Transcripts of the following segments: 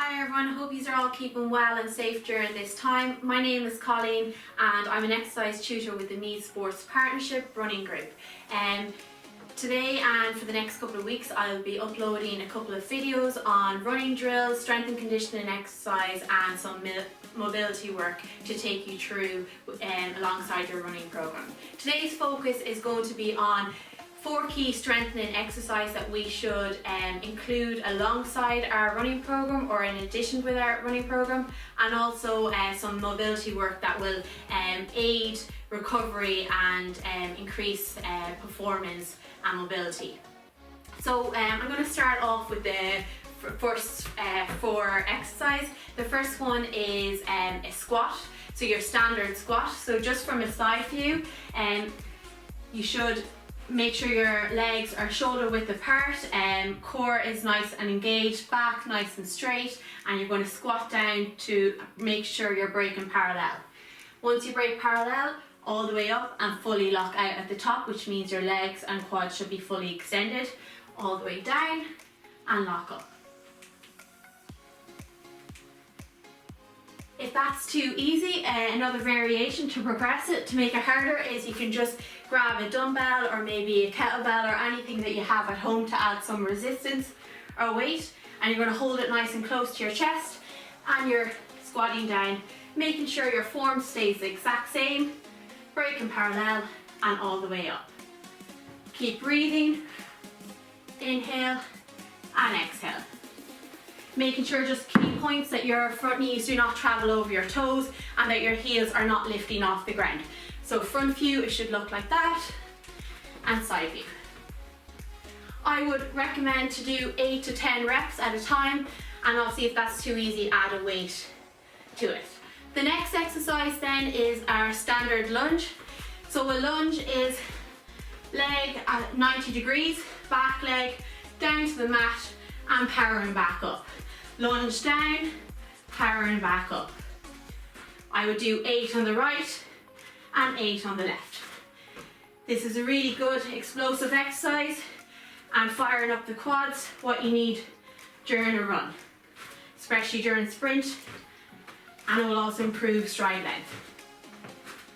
Hi everyone, I hope you are all keeping well and safe during this time. My name is Colleen and I'm an exercise tutor with the Meath Sports Partnership running group. Today and for the next couple of weeks I'll be uploading a couple of videos on running drills, strength and conditioning exercise and some mobility work to take you through alongside your running program. Today's focus is going to be on 4 key strengthening exercises that we should include alongside our running program or in addition with our running program, and also some mobility work that will aid recovery and increase performance and mobility. So I'm going to start off with the first 4 exercises. The first one is a squat, so your standard squat. So just from a side view, you should make sure your legs are shoulder width apart, core is nice and engaged, back nice and straight, and you're going to squat down to make sure you're breaking parallel. Once you break parallel, all the way up and fully lock out at the top, which means your legs and quads should be fully extended, all the way down and lock up. If that's too easy, another variation to progress it, to make it harder, is you can just grab a dumbbell or maybe a kettlebell or anything that you have at home to add some resistance or weight, and you're going to hold it nice and close to your chest and you're squatting down, making sure your form stays the exact same, breaking parallel and all the way up. Keep breathing, inhale and exhale. Making sure just key points that your front knees do not travel over your toes and that your heels are not lifting off the ground. So front view, it should look like that, and side view. I would recommend to do 8 to 10 reps at a time, and obviously if that's too easy, add a weight to it. The next exercise then is our standard lunge. So a lunge is leg at 90 degrees, back leg down to the mat and powering back up. Lunge down, powering back up. I would do 8 on the right and 8 on the left. This is a really good explosive exercise and firing up the quads, what you need during a run, especially during sprint, and it will also improve stride length.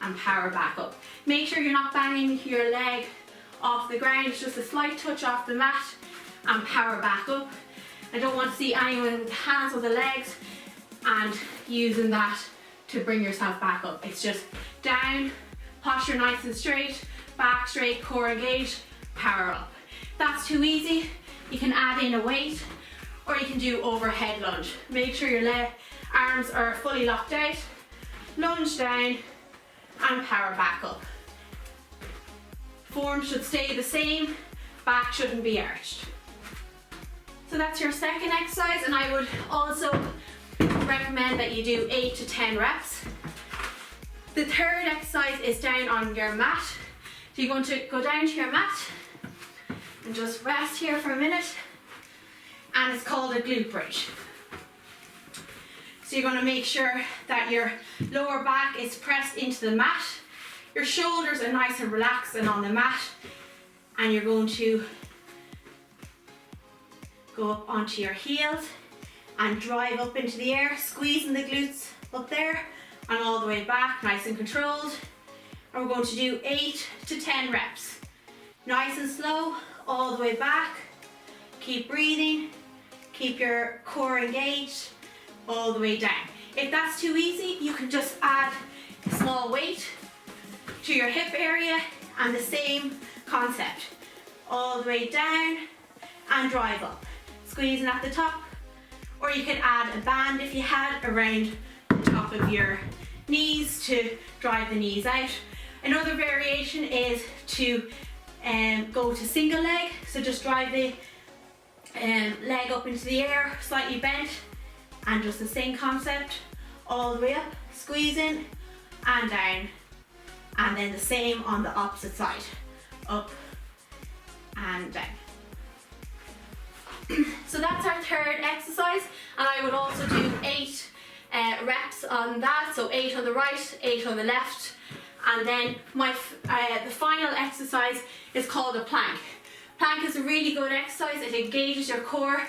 And power back up. Make sure you're not banging your leg off the ground, it's just a slight touch off the mat, and power back up. I don't want to see anyone with the hands on the legs and using that to bring yourself back up. It's just down, posture nice and straight, back straight, core engaged, power up. If that's too easy, you can add in a weight or you can do overhead lunge. Make sure your arms are fully locked out, lunge down and power back up. Form should stay the same, back shouldn't be arched. So that's your second exercise, and I would also recommend that you do 8 to 10 reps. The third exercise is down on your mat. So you're going to go down to your mat and just rest here for a minute, and it's called a glute bridge. So you're going to make sure that your lower back is pressed into the mat, your shoulders are nice and relaxed and on the mat, and you're going to go up onto your heels and drive up into the air, squeezing the glutes up there and all the way back, nice and controlled. And we're going to do 8 to 10 reps. Nice and slow, all the way back. Keep breathing, keep your core engaged, all the way down. If that's too easy, you can just add a small weight to your hip area and the same concept. All the way down and drive up. Squeezing at the top, or you could add a band if you had around the top of your knees to drive the knees out. Another variation is to go to single leg, so just drive the leg up into the air, slightly bent, and just the same concept, all the way up, squeezing and down, and then the same on the opposite side, up and down. So that's our third exercise, and I would also do 8 reps on that, so 8 on the right, 8 on the left, and then the final exercise is called a plank. Plank is a really good exercise. It engages your core,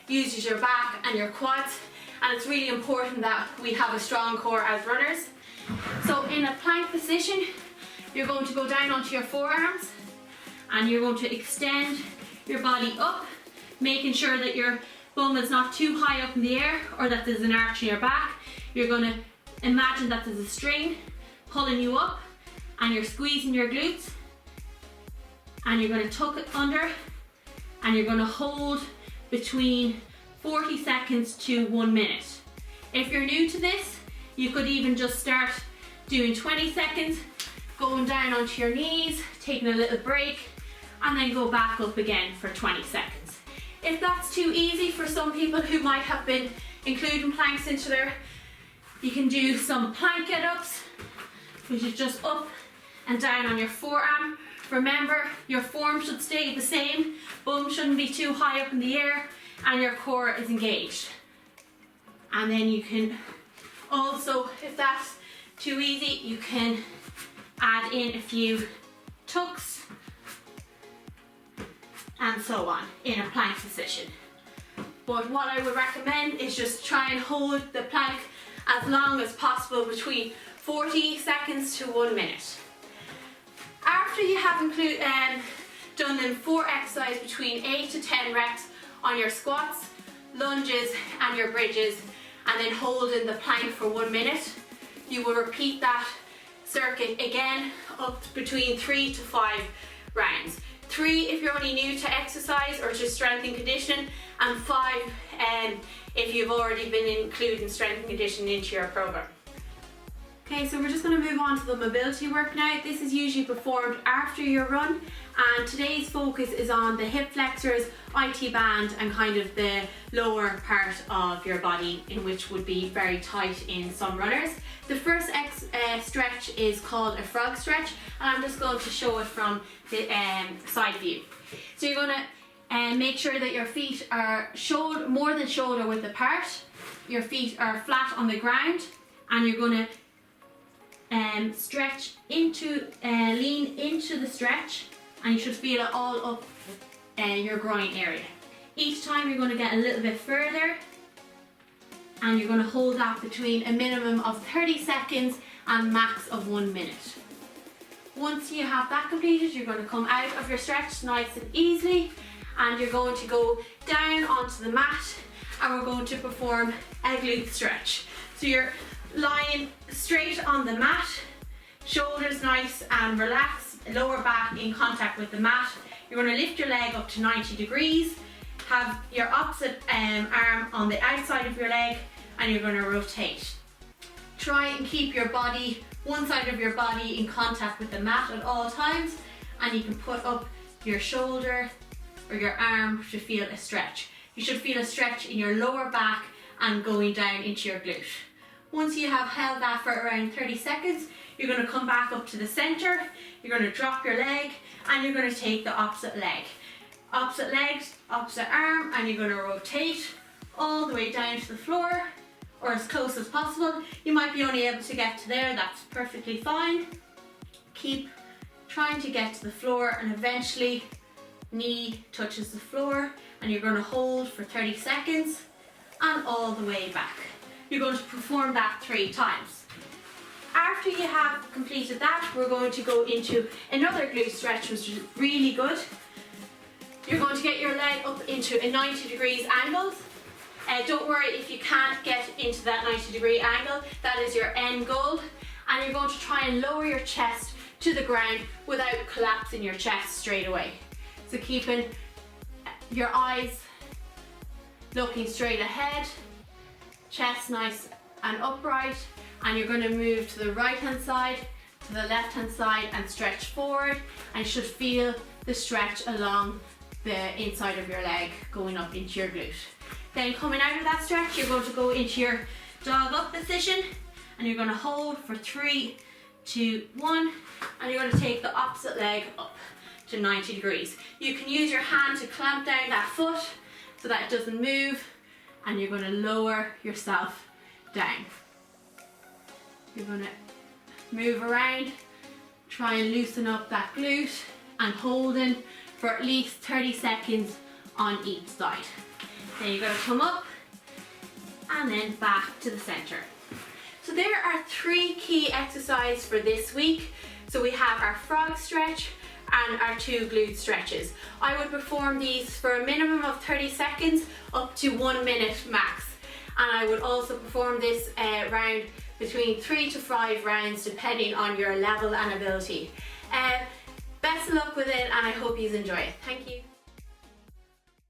uses your back and your quads, and it's really important that we have a strong core as runners. So in a plank position, you're going to go down onto your forearms and you're going to extend your body up, making sure that your bum is not too high up in the air or that there's an arch in your back. You're going to imagine that there's a string pulling you up and you're squeezing your glutes, and you're going to tuck it under and you're going to hold between 40 seconds to 1 minute. If you're new to this, you could even just start doing 20 seconds, going down onto your knees, taking a little break, and then go back up again for 20 seconds. If that's too easy for some people who might have been including planks into their, you can do some plank get-ups, which is just up and down on your forearm. Remember, your form should stay the same, bum shouldn't be too high up in the air, and your core is engaged. And then you can also, if that's too easy, you can add in a few tucks and so on in a plank position. But what I would recommend is just try and hold the plank as long as possible, between 40 seconds to 1 minute. After you have done them 4 exercises between 8 to 10 reps on your squats, lunges and your bridges, and then holding the plank for 1 minute, you will repeat that circuit again up between 3 to 5 rounds. 3 if you're only new to exercise or just strength and conditioning, and 5 if you've already been including strength and conditioning into your program. Okay, so we're just going to move on to the mobility work now. This is usually performed after your run, and today's focus is on the hip flexors, IT band, and kind of the lower part of your body, in which would be very tight in some runners. The first stretch is called a frog stretch, and I'm just going to show it from the side view. So you're going to make sure that your feet are more than shoulder width apart. Your feet are flat on the ground, and you're going to stretch into, lean into the stretch, and you should feel it all up your groin area. Each time you're going to get a little bit further, and you're going to hold that between a minimum of 30 seconds and max of 1 minute. Once you have that completed, you're going to come out of your stretch nice and easily, and you're going to go down onto the mat, and we're going to perform a glute stretch. So you're lying straight on the mat, shoulders nice and relaxed, lower back in contact with the mat. You're going to lift your leg up to 90 degrees, have your opposite arm on the outside of your leg, and you're going to rotate. Try and keep your body, one side of your body, in contact with the mat at all times, and you can put up your shoulder or your arm to feel a stretch. You should feel a stretch in your lower back and going down into your glute. Once you have held that for around 30 seconds, you're going to come back up to the center, you're going to drop your leg, and you're going to take the opposite leg. Opposite legs, opposite arm, and you're going to rotate all the way down to the floor, or as close as possible. You might be only able to get to there, that's perfectly fine. Keep trying to get to the floor, and eventually knee touches the floor, and you're going to hold for 30 seconds and all the way back. You're going to perform that 3 times. After you have completed that, we're going to go into another glute stretch, which is really good. You're going to get your leg up into a 90 degrees angle. Don't worry if you can't get into that 90 degree angle, that is your end goal. And you're going to try and lower your chest to the ground without collapsing your chest straight away. So keeping your eyes looking straight ahead, chest nice and upright, and you're going to move to the right hand side, to the left hand side, and stretch forward, and you should feel the stretch along the inside of your leg going up into your glute. Then coming out of that stretch, you're going to go into your dog up position, and you're going to hold for 3, 2, 1, and you're going to take the opposite leg up to 90 degrees. You can use your hand to clamp down that foot so that it doesn't move, and you're going to lower yourself down. You're going to move around, try and loosen up that glute, and holding for at least 30 seconds on each side. Then you're going to come up, and then back to the center. So there are 3 key exercises for this week. So we have our frog stretch and our 2 glute stretches. I would perform these for a minimum of 30 seconds up to 1 minute max. And I would also perform this round between 3 to 5 rounds depending on your level and ability. Best of luck with it, and I hope you enjoy it. Thank you.